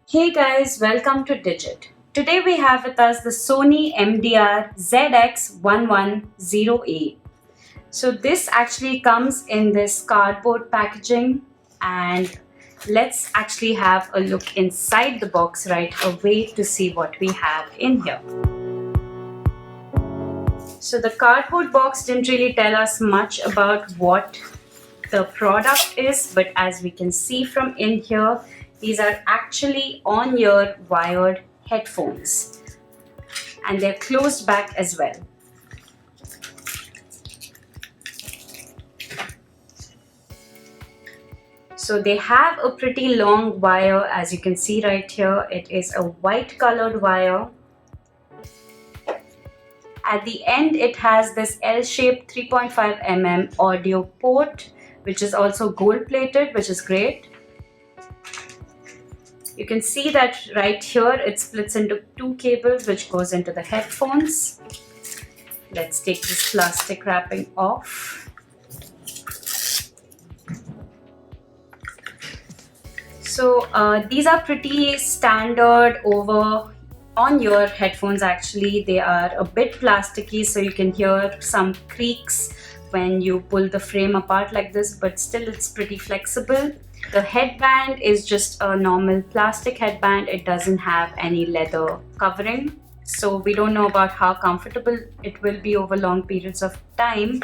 Hey guys, welcome to Digit. Today we have with us the Sony MDR-ZX110A. So this actually comes in this cardboard packaging, and let's actually have a look inside the box right away to see what we have in here. So the cardboard box didn't really tell us much about what the product is, but as we can see from in here, these are actually on-ear wired headphones, and they're closed back as well. So they have a pretty long wire, as you can see right here. It is a white colored wire. At the end, it has this L-shaped 3.5 mm audio port, which is also gold plated, which is great. You can see that right here it splits into two cables which goes into the headphones. Let's take this plastic wrapping off. So these are pretty standard on-ear headphones actually. They are a bit plasticky, so you can hear some creaks when you pull the frame apart like this, but still it's pretty flexible. The headband is just a normal plastic headband. It doesn't have any leather covering, so we don't know about how comfortable it will be over long periods of time.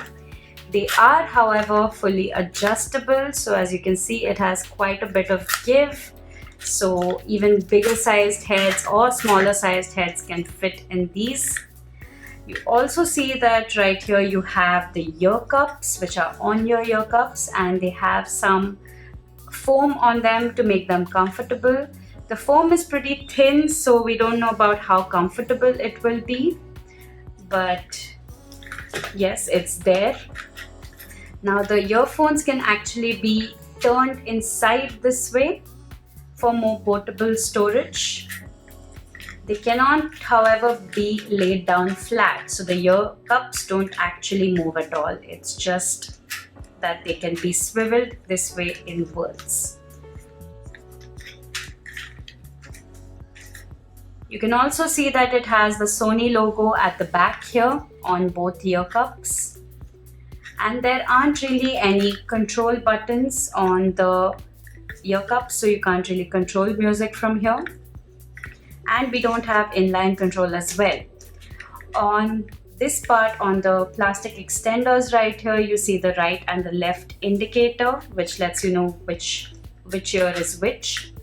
They are, however, fully adjustable, so as you can see, it has quite a bit of give. So even bigger sized heads or smaller sized heads can fit in these. You also see that right here you have the ear cups, which are on-ear ear cups, and they have some foam on them to make them comfortable. The foam is pretty thin, so we don't know about how comfortable it will be, but yes, it's there. Now the earphones can actually be turned inside this way for more portable storage. They cannot, however, be laid down flat, so the ear cups don't actually move at all. It's just that they can be swiveled this way inwards. You can also see that it has the Sony logo at the back here on both ear cups. And there aren't really any control buttons on the ear cups, so you can't really control music from here. And we don't have inline control as well. On this part, on the plastic extenders right here, you see the right and the left indicator, which lets you know which ear is which.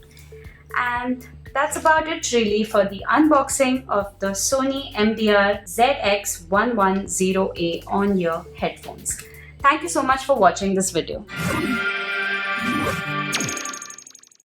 And that's about it really for the unboxing of the Sony MDR-ZX110A On-ear headphones. Thank you so much for watching this video.